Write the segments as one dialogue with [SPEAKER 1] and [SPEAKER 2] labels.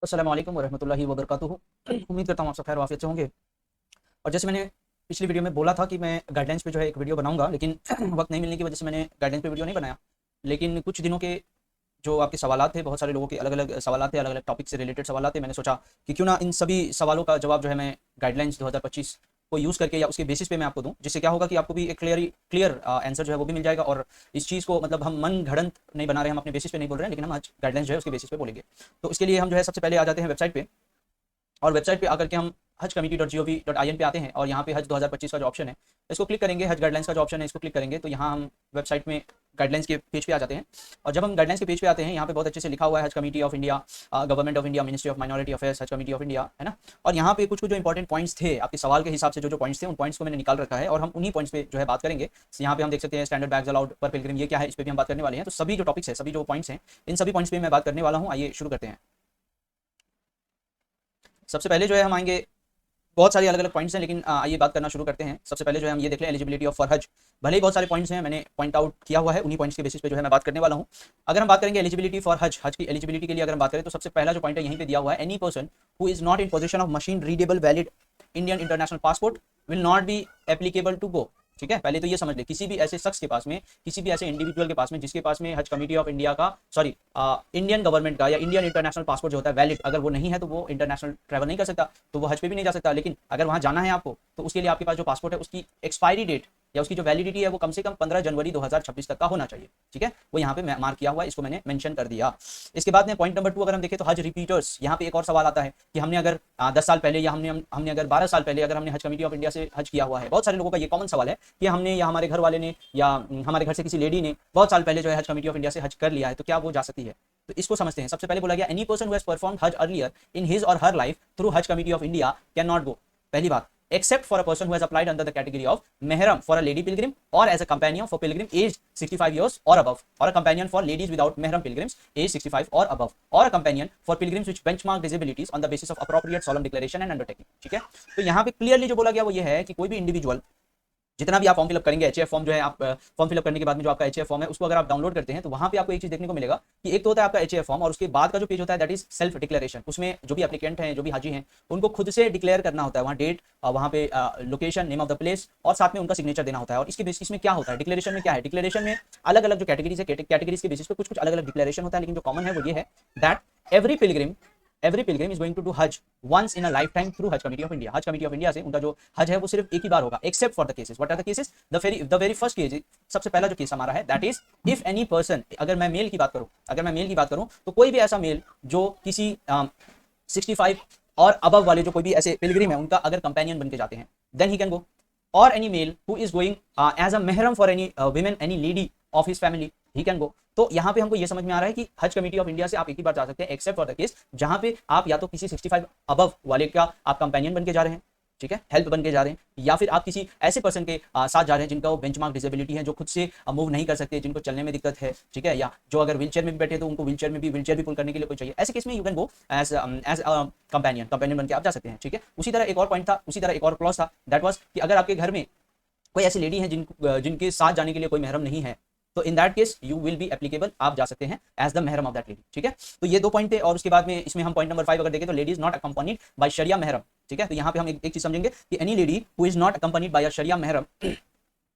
[SPEAKER 1] अस्सलाम वालेकुम वरहमतुल्लाहि वबरकातुहू। उम्मीद करता हूँ आप सब खैर वाफियत से होंगे। और जैसे मैंने पिछली वीडियो में बोला था कि मैं गाइडलाइंस पे जो है एक वीडियो बनाऊंगा, लेकिन वक्त नहीं मिलने की वजह से मैंने गाइडलाइंस पे वीडियो नहीं बनाया। लेकिन कुछ दिनों के जो आपके सवालात थे, बहुत सारे लोगों के अलग अलग सवालात थे, अलग अलग टॉपिक से रिलेटेड सवालात थे। मैंने सोचा कि क्यों ना इन सभी सवालों का जवाब जो है मैं गाइडलाइंस 2025 को यूज़ करके या उसके बेसिस पे मैं आपको दूं, जिससे क्या होगा कि आपको भी एक क्लियर आंसर जो है वो भी मिल जाएगा। और इस चीज़ को मतलब हम मन घड़ंत नहीं बना रहे, हम अपने बेसिस पे नहीं बोल रहे हैं, लेकिन हम आज गाइडलाइंस जो है उसके बेसिस पे बोलेंगे। तो इसके लिए हम जो है सबसे पहले आ जाते हैं वेबसाइट पे। और वेबसाइट पे आकर के हम hajcommittee.gov.in पे आते हैं और यहाँ पे हज 2025 का जो ऑप्शन है इसको क्लिक करेंगे। हज गाइडलाइंस का जो ऑप्शन है इसको क्लिक करेंगे तो यहाँ हम वेबसाइट में गाइडलाइंस के पेज पे आ जाते हैं। और जब हम गाइडलाइंस के पेज पे आते हैं, यहाँ पे बहुत अच्छे से लिखा हुआ है हज committee of India, government of India, ministry of minority affairs, हज कमेटी ऑफ इंडिया, है ना। और यहाँ पे कुछ कुछ जो इंपॉर्टेंट पॉइंट्स थे आपके सवाल के हिसाब से, जो जो पॉइंट्स थे उन पॉइंट्स को मैंने निकाल रखा है और हम उन्हीं पॉइंट्स पे जो है बात करेंगे। यहाँ पे हम देख सकते हैं स्टैंडर्ड बैग्स अलाउड पर पिलग्रिम, ये क्या है, इस पर भी हम बात करने वाले हैं। तो सभी जो टॉपिक्स है, सभी जो पॉइंट्स हैं, इन सभी पॉइंट्स पे मैं बात करने वाला हूँ। आइए शुरू करते हैं। सबसे पहले जो है हम आएंगे, बहुत सारे अलग अलग पॉइंट्स हैं, लेकिन आइए बात करना शुरू करते हैं। सबसे पहले जो है हम ये देख लें एलिजिबिलिटी ऑफ फॉर हज। भले ही बहुत सारे पॉइंट्स हैं, मैंने पॉइंट आउट किया हुआ है, उन्हीं पॉइंट्स के बेसिस पे जो है मैं बात करने वाला हूँ। अगर हम बात करेंगे एलिजिबिलिटी फॉर हज, हज की एलिजिबिलिटी के लिए अगर हम बात करें तो सबसे पहला जो पॉइंट है यहीं पे दिया हुआ है, any person who is not in position of machine readable valid Indian international passport will not be applicable to go. ठीक है, पहले तो ये समझ ले, किसी भी ऐसे शख्स के पास में, किसी भी ऐसे इंडिविजुअल के पास में जिसके पास में हज कमेटी ऑफ इंडिया का, सॉरी, इंडियन गवर्नमेंट का या इंडियन इंटरनेशनल पासपोर्ट जो होता है वैलिड, अगर वो नहीं है तो वो इंटरनेशनल ट्रैवल नहीं कर सकता, तो वो हज पे भी नहीं जा सकता। लेकिन अगर वहाँ जाना है आपको तो उसके लिए आपके पास जो पासपोर्ट है उसकी एक्सपायरी डेट या उसकी जो वैलिडिटी है वो कम से कम 15 जनवरी 2026 तक का होना चाहिए। ठीक है, वो यहाँ पे मार्क किया हुआ है, इसको मैंने मेंशन कर दिया। इसके बाद में पॉइंट नंबर 2 अगर हम देखें तो हज रिपीटर्स। यहाँ पे एक और सवाल आता है कि हमने अगर 10 साल पहले या हमने अगर 12 साल पहले अगर हमने हज कमेटी ऑफ इंडिया से हज किया हुआ है, बहुत सारे लोगों का ये कॉमन सवाल है कि हमने या हमारे घर वाले ने या हमारे घर से किसी लेडी ने बहुत साल पहले जो है हज कमेटी ऑफ इंडिया से हज कर लिया है, तो क्या वो जा सकती है। तो इसको समझते हैं। सबसे पहले बोला गया any person who has performed हज अर्लियर इन हिज और हर लाइफ थ्रू हज committee of India can not गो। पहली बात, except for a person who has applied under the category of mehram for a lady pilgrim or as a companion for pilgrim aged 65 years or above, or a companion for ladies without mehram pilgrims aged 65 or above, or a companion for pilgrims which benchmark disabilities on the basis of appropriate solemn declaration and undertaking। ठीक है, तो यहाँ पे clearly जो बोला गया वो ये है कि कोई भी इंडिविजुअल, जितना भी आप फॉर्म फिलअप करेंगे, एचएफ फॉर्म जो है, आप फॉर्म फिलअप करने के बाद में जो आपका एचएफ फॉर्म है उसको अगर आप डाउनलोड करते हैं तो वहां पे आपको एक चीज देखने को मिलेगा कि एक तो होता है आपका एचएफ फॉर्म और उसके बाद का जो पेज होता है दैट इज सेल्फ डिक्लेरेशन। उसमें जो भी एप्लीकेंट हैं, जो भी हाजी हैं, उनको खुद से डिक्लेयर करना होता है, वहाँ डेट, वहाँ पे location, name of the place और साथ में उनका सिग्नेचर देना होता है। और इसके बेसिस में क्या होता है, डिक्लेरेशन में क्या है, डिक्लेरेशन में अलग अलग जो कैटेगरीज है, कैटेगरीज के बेसिस पे कुछ कुछ अलग अलग डिक्लेरेशन होता है, लेकिन जो कॉमन है वो ये है that every pilgrim is going to do हज once in a life time through हज कमेटी ऑफ इंडिया। हज कमेटी ऑफ इंडिया से उनका जो हज है वो सिर्फ एक ही बार होगा, except for the cases. What are the cases? The very first case, सबसे पहला जो केस हमारा है that is if any person, अगर मैं मेल की बात करूं तो कोई भी ऐसा मेल जो किसी 65 और अबव वाले जो कोई भी ऐसे पिलग्रिम है उनका अगर कंपेनियन बन के जाते हैं, देन ही कैन गो। और any male who is going as a मेहरम for any women, any lady of his family, he can go. तो यहाँ पे हमको ये समझ में आ रहा है कि हज कमेटी ऑफ इंडिया से आप एक ही बार जा सकते हैं, एक्सेप्ट फॉर द केस जहां पे आप या तो किसी 65 अबव वाले का आप कंपेनियन बन के जा रहे हैं, ठीक है, हेल्प बन के जा रहे हैं, या फिर आप किसी ऐसे पर्सन के साथ जा रहे हैं जिनका वो बेंचमार्क डिसेबिलिटी है, जो खुद से मूव नहीं कर सकते, जिनको चलने में दिक्कत है, ठीक है, या जो अगर व्हीलचेयर में भी बैठे तो उनको व्हीलचेयर भी पुल करने के लिए कोई चाहिए। ऐसे केस में you can go as companion बन के आप जा सकते हैं। ठीक है, उसी तरह एक और पॉइंट था, उसी तरह एक और क्लॉज था, दैट वाज कि अगर आपके घर में कोई ऐसी लेडी है जिनके साथ जाने के लिए कोई महरम नहीं है, तो in that case you will be applicable, आप जा सकते हैं एज द महरम ऑफ दैट लेडी। ठीक है, तो ये 2 पॉइंट थे। और उसके बाद में इसमें हम पॉइंट नंबर 5 अगर देखें तो लेडीज नॉट अकम्पनीड बाय शरिया महरम। ठीक है, तो यहाँ पे हम एक चीज समझेंगे कि any lady who is not accompanied by शरिया महरम,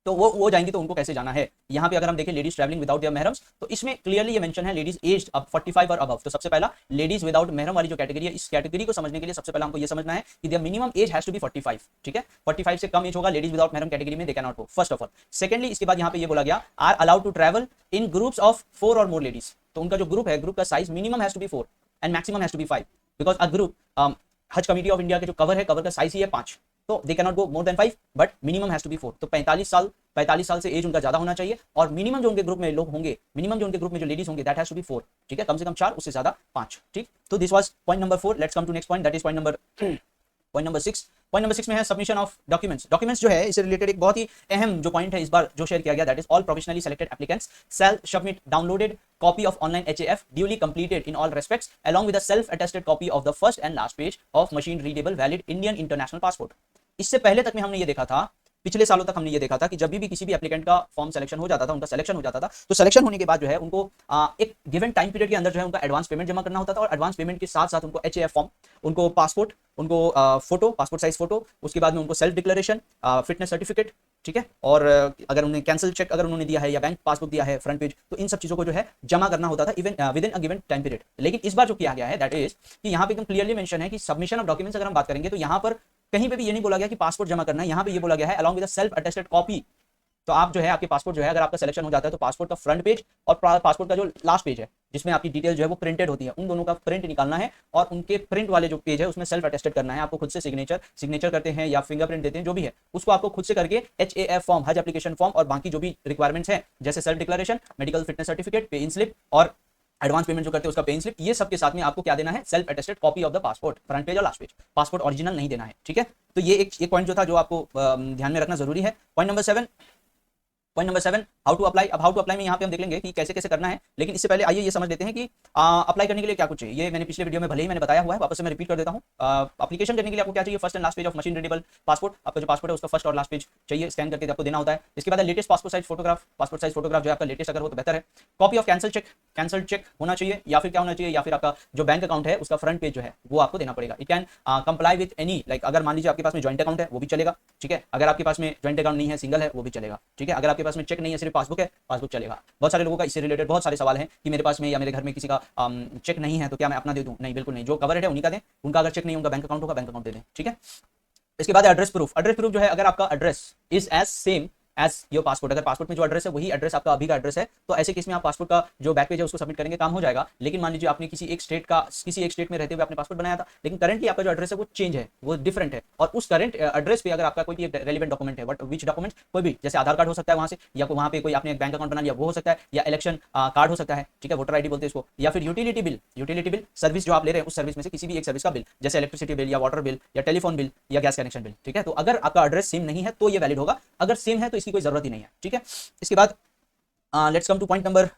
[SPEAKER 1] तो वो जाएंगी तो उनको कैसे जाना है। यहाँ पे अगर हम देखें लेडीज ट्रैवलिंग विदाउट देयर महरम्स, तो इसमें क्लियरली ये मेंशन है लेडीज एज्ड अब 45 और अबव। तो सबसे पहला लेडीज विदाउट महरम वाली जो कैटेगरी है, इस कैटेगरी को समझने के लिए सबसे पहला हमको ये समझना है कि there minimum age has to be 45। ठीक है, 45 से कम एज होगा लेडीज विदाउट महरम कैटेगरी में, they can not go, first of all. Secondly इसके बाद यहाँ पे ये बोला गया are allowed to travel in groups of 4 और मोर लेडीज। तो उनका जो ग्रुप है, ग्रुप का size minimum has to be 4 and maximum has to be 5, because a group, Haj committee of India के जो कवर है, कवर का साइज ही है 5, तो they can not go more than 5 but minimum has to be 4। तो 45 साल से as उनका ज्यादा होना चाहिए और मिनिमम जो उनके ग्रुप में लोग होंगे, मिनिमम जो उनके ग्रुप में जो लेडीज होंगे, दैट हैज टू बी 4। ठीक है, कम से कम 4, उससे ज्यादा 5। ठीक, तो this was point number 4। Let's come to next point, that is point number 6। Point number 6 में है सबमिशन ऑफ डॉक्यूमेंट्स। डॉक्यूमेंट्स जो है इससे रिलेटेड एक बहुत ही अहम जो पॉइंट है इस बार जो शेयर किया गया, that is all provisionally selected applicants shall submit downloaded copy of online HAF duly completed in all respects along with a self attested copy of the first and last page of machine readable valid Indian international passport। इससे पहले तक में हमने ये देखा था पिछले सालों तक हमने ये देखा था कि जब भी किसी भी एप्लीकेंट का फॉर्म सिलेक्शन हो जाता था, उनका सिलेक्शन हो जाता था, तो सिलेक्शन होने के बाद जो है उनको एक गिवन टाइम पीरियड के अंदर जो है उनका एडवांस पेमेंट जमा करना होता था, और एडवांस पेमेंट के साथ साथ उनको HAF फॉर्म, उनको पासपोर्ट, उनको फोटो, पासपोर्ट साइज फोटो, उसके बाद में उनको सेल्फ डिक्लेरेशन, फिटनेस सर्टिफिकेट, ठीक है, और अगर उन्हें कैंसिल चेक अगर उन्होंने दिया है या बैंक पासबुक दिया है फ्रंट पेज, तो इन सब चीजों को जो है जमा करना होता था even with in a given time period. लेकिन इस बार जो किया गया है दैट इज कि यहाँ पे एकदम क्लियरली मेंशन है कि सबमिशन ऑफ डॉक्यूमेंट्स अगर हम बात करेंगे तो यहाँ पर कहीं पे भी ये नहीं बोला गया कि पासपोर्ट जमा करना है, यहाँ पे ये बोला गया है along with self attested copy. तो आप जो है आपके पासपोर्ट जो है अगर आपका सिलेक्शन हो जाता है तो पासपोर्ट का फ्रंट पेज और पासपोर्ट का जो लास्ट पेज है जिसमें आपकी डिटेल जो है वो प्रिंटेड होती है, उन दोनों का प्रिंट निकालना है और उनके प्रिंट वाले जो पेज है उसमें सेल्फ अटेस्टेड करना है। आपको खुद से सिग्नेचर करते हैं या फिंगरप्रिंट देते हैं, जो भी है उसको आपको खुद से करके HAF फॉर्म, हज एप्लीकेशन फॉर्म और बाकी जो भी रिक्वायरमेंट्स है जैसे self declaration, medical fitness certificate, पे इन स्लिप और एडवांस पेमेंट जो करते हैं उसका पे इन स्लिप, ये सब के साथ में आपको क्या देना है, self attested copy of the passport, front page और लास्ट पेज, पासपोर्ट ओरिजिनल नहीं देना है, ठीक है। तो ये एक पॉइंट जो था जो आपको ध्यान में रखना जरूरी है। Point number 7 how to apply. अब हाउ टू अप्लाई में यहाँ पे हम देख लेंगे कि कैसे कैसे करना है, लेकिन इससे पहले आइए ये समझ लेते हैं कि अप्लाई करने के लिए क्या कुछ चाहिए। ये मैंने पिछले वीडियो में भले ही मैंने बताया हुआ है, वापस से मैं रिपीट कर देता हूँ। एप्लीकेशन करने के लिए आपको क्या चाहिए, first and last page of machine readable passport, आपका जो पासपोर्ट है उसका फर्स्ट और लास्ट पेज चाहिए, स्कैन करके आपको देना होता है। इसके बाद लेटेस्ट पासपोर्ट साइज फोटोग्राफ जो आपका लेटेस्ट अगर हो तो बेहतर है। कॉपी ऑफ कैंसल चेक होना चाहिए, या फिर क्या होना चाहिए, या फिर आपका जो बैंक अकाउंट है उसका फ्रंट पेज जो है वो आपको देना पड़ेगा। It can comply with any, like अगर मान लीजिए आपके पास में ज्वाइंट अकाउंट है वो भी चलेगा, ठीक है। अगर आपके पास में ज्वाइंट अकाउंट नहीं है, सिंगल है, वो भी चलेगा, ठीक है। अगर आपके पास में चेक नहीं है, सिर्फ पासबुक है, पासबुक चलेगा। बहुत सारे लोगों का इससे रिलेटेड बहुत सारे सवाल हैं कि मेरे पास में या मेरे घर में किसी का चेक नहीं है तो क्या मैं अपना दे दूं? नहीं, बिल्कुल नहीं, जो कवर है उन्हीं का दें, उनका अगर चेक नहीं, उनका बैंक अकाउंट होगा, बैंक अकाउंट दे दें, ठीक है। इसके बाद एड्रेस प्रूफ जो है, अगर आपका address is as same as your passport, अगर पासपोर्ट में जो एड्रेस है वही एड्रेस आपका अभी का एड्रेस है, तो ऐसे केस में आप पासपोर्ट का जो बैक पेज है उसको सबमिट करेंगे, काम हो जाएगा। लेकिन मान लीजिए आपने किसी एक स्टेट में रहते हुए आपने पासपोर्ट बनाया था, लेकिन करंटली आपका जो एड्रेस है वो चेंज है, वो डिफरेंट है, और उस करंट एड्रेस पे अगर आपका कोई भी रेलिवेंट डॉक्यूमेंट है, विच डॉक्यूमेंट, कोई भी, जैसे आधार कार्ड हो सकता है वहां से, या वहां पे कोई आपने एक बैंक अकाउंट बना लिया वो हो सकता है, या इलेक्शन कार्ड हो सकता है, ठीक है, वोटर आईडी बोलते हैं इसको, या फिर यूटिलिटी बिल सर्विस जो आप ले रहे हैं उस सर्विस में से किसी भी एक सर्विस का बिल, जैसे इलेक्ट्रिसिटी बिल या वाटर बिल या टेलीफोन बिल या गैस कनेक्शन बिल, ठीक है। तो अगर आपका एड्रेस सेम नहीं है तो ये वैलिड होगा, अगर सेम है तो इसकी कोई जरूरत ही नहीं है, ठीक है। इसके बाद let's come to point number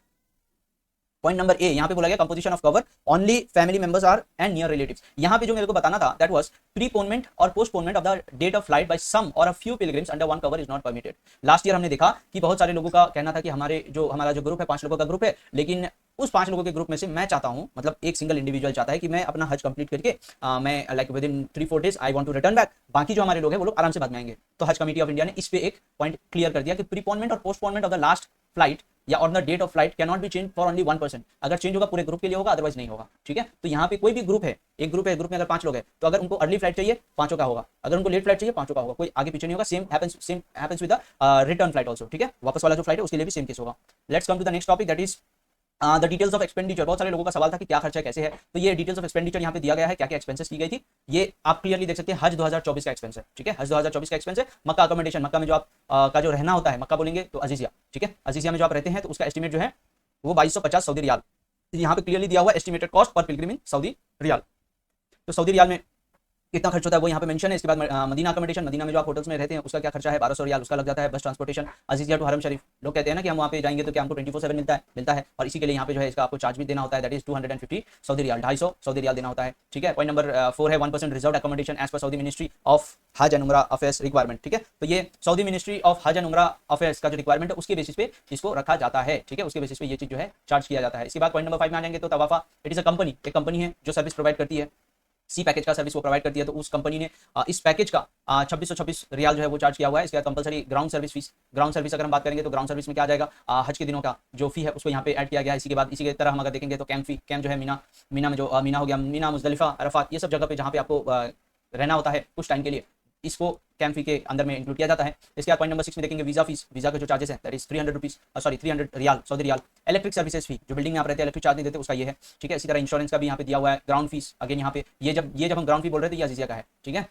[SPEAKER 1] A. यहाँ पे बोला गया composition of cover, only family members are and near relatives. यहाँ पे जो मेरे को बताना था दैट वाज प्रीपोनमेंट और postponement of the date of flight by some और a few pilgrims under one cover is not permitted. Last year हमने देखा कि बहुत सारे लोगों का कहना था कि हमारा जो ग्रुप है 5 लोगों का ग्रुप है, लेकिन उस 5 लोगों के ग्रुप में से मैं चाहता हूं, मतलब एक सिंगल इंडिविजुअल चाहता है कि मैं अपना हज कंप्लीट करके मैं like within 3-4 days I want to return back, बाकी जो हमारे लोग हैं वो लोग आराम से बाद में आएंगे। तो हज कमेटी ऑफ इंडिया ने इस पे एक पॉइंट क्लियर कर दिया कि प्रीपोनमेंट और postponement of the last flight या on the date of flight can not be change for only 1%। अगर चेंज होगा पूरे ग्रुप के लिए होगा, अदरवाइज नहीं होगा, ठीक है। तो यहाँ पे कोई भी ग्रुप है, एक ग्रुप है, ग्रुप में अगर 5 लोग हैं तो अगर उनको अर्ली फ्लाइट चाहिए 5 का होगा, अगर उनको लेट फ्लाइट चाहिए 5 का होगा, कोई आगे पीछे नहीं होगा। Same happens with the return flight also, ठीक है। वापस वाला जो फ्लाइट है उसके लिए भी सेम केस होगा। Let's come to the next topic that is the details of expenditure. बहुत सारे लोगों का सवाल था कि क्या खर्चा कैसे है, तो ये डिटेल्स ऑफ एक्सपेंडिचर यहाँ पे दिया गया है, क्या क्या एक्सपेंसेस की गई थी, ये आप क्लियरली देख सकते हैं। हज 2024 का एक्सपेंस है, ठीक है, हज 2024 का एक्सपेंस है। मक्का अकोमोडेशन, मक्का में जो आप का जो रहना होता है, मक्का बोलेंगे तो अजीजिया, ठीक है, अजीजिया में जो आप रहते हैं तो उसका एस्टिमेट जो है वो 2250 सऊदी रियाल, यहाँ पे क्लियरली दिया हुआ estimated cost per pilgrim in Saudi riyal. तो सऊदी रियाल में कितना खर्च होता है वो यहाँ पे मेंशन है। इसके बाद मदीना अकोमोडेशन, मदीना में जो आप होटल्स में रहते हैं उसका क्या खर्चा है, 1200 रियाल उसका लग जाता है। बस ट्रांसपोर्टेशन अजीजिया टू हरम शरीफ, लोग कहते हैं ना कि हम वहाँ पे जाएंगे तो क्या हमको 24/7 मिलता है, और इसी के लिए यहाँ पे जो है इसका आपको चार्ज भी देना होता है, that is 250 Saudi riyal, 250 Saudi riyal देना होता है, ठीक है। पॉइंट नंबर 4 है 1% reserve accommodation as per Saudi ministry of हज एंड उमरा अफेयर्स रिक्वायरमेंट, ठीक है। तो ये सऊदी मिनिस्ट्री ऑफ हज एंड उमरा अफेयर्स का जो रिक्वायरमेंट है उसके बेसिस पे इसको रखा जाता है, ठीक है, उसके बेसिस पे ये चीज जो है चार्ज किया जाता है। इसके बाद पॉइंट नंबर 5 में आ जाएंगे तो तवाफा, इट इज अ कंपनी, एक कंपनी है जो सर्विस प्रोवाइड करती है, सी पैकेज का सर्विस वो प्रोवाइड करती है, तो उस कंपनी ने इस पैकेज का 2626 रियाल जो है वो चार्ज किया हुआ है। इसके बाद compulsory ground service fees, ground service अगर हम बात करेंगे तो ग्राउंड सर्विस में क्या आ जाएगा, हज के दिनों का जो फी है उसको यहाँ पे ऐड किया गया है। इसी के बाद इसी की तरह हम अगर देखेंगे तो कैंप जो है मीना में जो मीना हो गया, मीना मुजदलिफा अरफात, ये सब जगह पे जहाँ पे आपको रहना होता है कुछ टाइम के लिए, इसको कैंप फी के अंदर में इंक्लूड किया जाता है। इसके बाद पॉइंट नंबर 6 में देखेंगे वीजा फीस, वीजा के जो चार्जेस है that is 300 riyal Saudi riyal. Electric services fee, जो बिल्डिंग में आप रहते हैं इलेक्ट्रिक चार्ज नहीं देते उसका ये है, ठीक है। इसी तरह इंश्योरेंस का भी यहाँ पे दिया हुआ है। ग्राउंड फीस अगेन यहाँ पे ये जब हम ग्राउंड फी बोल रहे थे ये अजीजिया का है, ठीक है।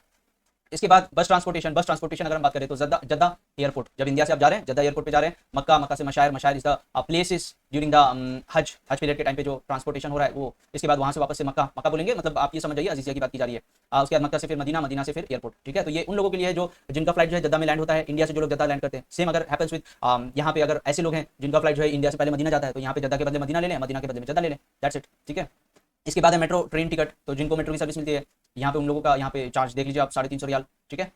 [SPEAKER 1] इसके बाद बस ट्रांसपोर्टेशन अगर हम बात करें तो जद्दा एयरपोर्ट, जब इंडिया से आप जा रहे हैं जद्दा एयरपोर्ट पे जा रहे हैं, मक्का से मशायर is the places during the हज पीरियड के टाइम पे जो ट्रांसपोर्टेशन हो रहा है वो। इसके बाद वहां से वापस से मक्का बोलेंगे, मतलब आप ये समझ जाइए अजीजिया की बात की जा रही है। उसके बाद मक्का से फिर मदीना से फिर एयरपोर्ट, ठीक है। तो ये उन लोगों के लिए है जो जिनका फ्लाइट जो है जद्दा में लैंड होता है, इंडिया से जो लोग जद्दा लैंड करते हैं। सेम अगर हैपेंस विद यहाँ पे अगर ऐसे लोग हैं जिनका फ्लाइट जो है इंडिया से पहले मदीना जाता है तो यहाँ पे जद्दा के बदले मदीना ले लें, मदीना के बदले में जद्दा ले लें, दैट्स इट, ठीक है। इसके बाद है मेट्रो ट्रेन टिकट, तो जिनको मेट्रो की सर्विस मिलती है यहाँ पे उन लोगों का यहाँ पे चार्ज देख लीजिए आप 350 रियाल, ठीक है।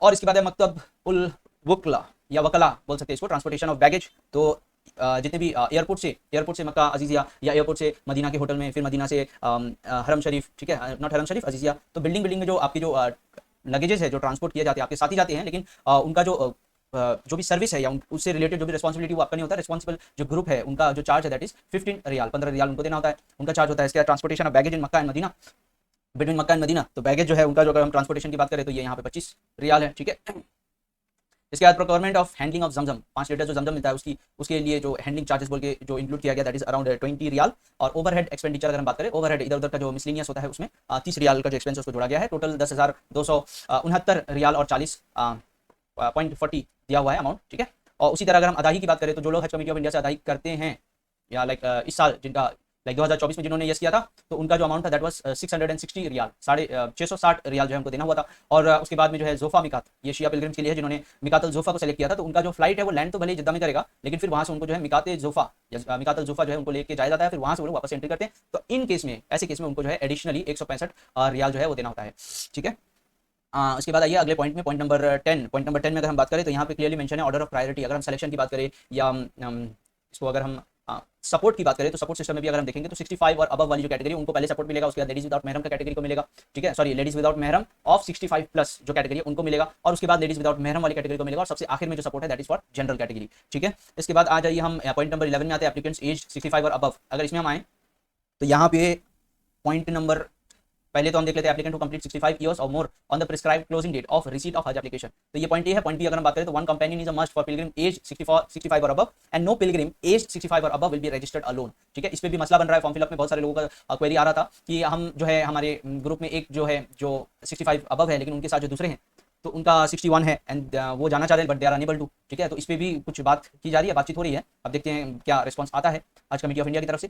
[SPEAKER 1] और इसके बाद है मकतब उल वकला या वकला बोल सकते हैं इसको, ट्रांसपोर्टेशन ऑफ बैगेज। तो जितने भी एयरपोर्ट से मक्का अजीजिया या एयरपोर्ट से मदीना के होटल में, फिर मदीना से हरम शरीफ, ठीक है, नॉट हरम शरीफ, अजीजिया। तो बिल्डिंग में जो आपकी जो लगेजेस है जो ट्रांसपोर्ट किए जाते हैं, आपके साथ ही जाते हैं, लेकिन उनका जो भी सर्विस है या उससे रिलेटेड जो भी रिस्पॉन्सिबिलिटी वो आपका नहीं होता। रिस्पॉन्सिबल जो ग्रुप है उनका जो चार्ज है दैट इज 15 रियाल, 15 रियाल उनको देना होता है, उनका चार्ज होता है। इसके transportation of baggage in Mecca and Medina, between Mecca and Medina, तो बैगेज जो है उनका, जो अगर हम ट्रांसपोर्टेशन की बात करें तो ये यहाँ पे 25 रियाल है, ठीक है। इसके बाद procurement of handling of Zamzam, 5 litre जो जमजम मिलता है उसके लिए जो हैंडलिंग चार्जेस बोल के जो इंक्लूड किया गया दैट इज अराउंड 20 रियाल। और ओवरहेड एक्सपेंडिचर अगर हम बात करें, ओवरहेड इधर उधर का जो मिसलिनियस होता है उसमें 30 रियाल का जो एक्सपेंस उसको जोड़ा गया है। टोटल 10,269 रियाल और 40.40 दिया हुआ है अमाउंट, ठीक है। और उसी तरह अगर हम अदाही की बात करें तो जो लोग हज कमेटी ऑफ इंडिया से अदाही करते हैं या लाइक इस साल जिनका लाइक 2024 में जिन्होंने यस किया था, तो उनका जो अमाउंट था दैट वाज 660 रियाल, 660 रियाल जो है हमको देना हुआ था। और उसके बाद में जो है जोफा मिकात, ये शिया पिलग्रिम्स के लिए है जिन्होंने मिकातल जोफा को सेलेक्ट किया था, तो उनका जो फ्लाइट है वो लैंड तो भले जिद्दा में करेगा, लेकिन फिर वहां से उनको जो है मिकातल जोफा जो है उनको लेके जाया जाता है, फिर वहां से वो लोग वापस एंट्री करते हैं। तो इन केस में, ऐसे केस में उनको जो है एडिशनली 165 रियाल जो है वो देना होता है, ठीक है। उसके बाद आइए अगले पॉइंट में, पॉइंट नंबर 10 में अगर हम बात करें तो यहाँ पे क्लियरली मेंशन है ऑर्डर ऑफ प्रायोरिटी। अगर हम सिलेक्शन की बात करें या इसको अगर हम सपोर्ट की बात करें तो सपोर्ट सिस्टम में भी अगर हम देखेंगे तो 65 और अबव वाली जो कैटेगरी उनको पहले सपोर्ट मिलेगा, उसके बाद लेडीज विदाउट महरम का कैटेगरी को मिलेगा, ठीक है, सॉरी लेडीज विदाउट महरम ऑफ 65 प्लस जो कैटेगरी है उनको मिलेगा, और उसके बाद लेडीज विदाउट महरम वाली कैटेगरी को मिलेगा, और सबसे आखिर में जो सपोर्ट है that is for general category, ठीक है। इसके बाद आ जाइए हम पॉइंट नंबर 11 में आते हैं, एप्लीकेंट्स एज 65 और अबव। अगर इसमें हम आए तो यहाँ पे पॉइंट नंबर, पहले तो हम देख लेते हैं एप्लीकेंट टू कंप्लीट 65 इयर्स और more on the prescribed closing date of receipt of हज एप्लीकेशन। तो ये पॉइंट ए है। पॉइंट बी अगर हम बात करें तो one companion is a must for pilgrim age 65 और above and no pilgrim age 65 और above will be registered alone, ठीक है। इस पे भी मसला बन रहा है, फॉर्म फिलअप में बहुत सारे लोगों का क्वेरी आ रहा था कि हम जो है हमारे ग्रुप में एक जो है जो 65 अबव है, लेकिन उनके साथ जो दूसरे हैं तो उनका 61 है एंड वो जाना चाह रहे हैं but they are unable to, ठीक है। तो इस पे भी कुछ बात की जा रही है, बातचीत हो रही है, अब देखते हैं क्या रिस्पॉन्स आता है हज कमेटी ऑफ इंडिया की तरफ से।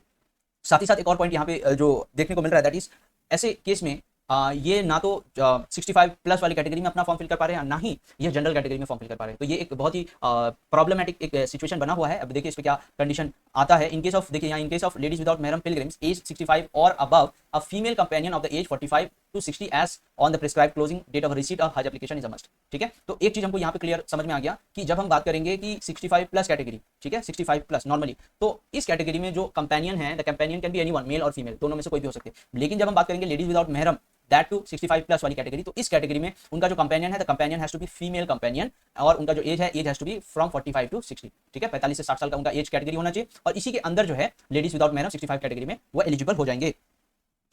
[SPEAKER 1] साथ ही साथ एक और पॉइंट यहाँ पे जो देखने को मिल रहा है दैट इज, ऐसे केस में ये ना तो 65 प्लस वाली कैटेगरी में अपना फॉर्म फिल कर पा रहे हैं, ना ही ये जनरल कैटेगरी में फॉर्म फिल कर पा रहे हैं। तो ये एक बहुत ही प्रॉब्लमेटिक एक सिचुएशन बना हुआ है। अब देखिए इस पे क्या कंडीशन आता है। इन केस ऑफ, देखिए यहाँ in case of ladies without महरम पिलग्रिम्स एज 65 और above, a female companion of the age 45 to 60 age on the prescribed closing date of receipt of हज एप्लीकेशन इज अ मस्ट, ठीक है। तो एक चीज हमको यहाँ पे क्लियर समझ में आ गया कि जब हम बात करेंगे कि 65 प्लस कैटेगरी, ठीक है, 65 प्लस नॉर्मली, तो इस कैटेगरी में जो कंपेनियन है, the companion can be anyone, male और फीमेल, दोनों में से कोई भी हो सकते हैं। लेकिन जब हम बात करेंगे लेडीज विदाउट महरम दैट टू 65 प्लस वाली कैटेगरी, तो इस कैटेगरी में उनका जो कंपेनियन है, the companion has to be female companion, और उनका जो एज है, age has to be from 45 to 60, ठीक है, 45 से 60 साल का उनका एज कैटेगरी होना चाहिए, और इसी के अंदर जो है लेडीज विदाउट महरम 65 कैटेगरी में वो एलिजिबल हो जाएंगे,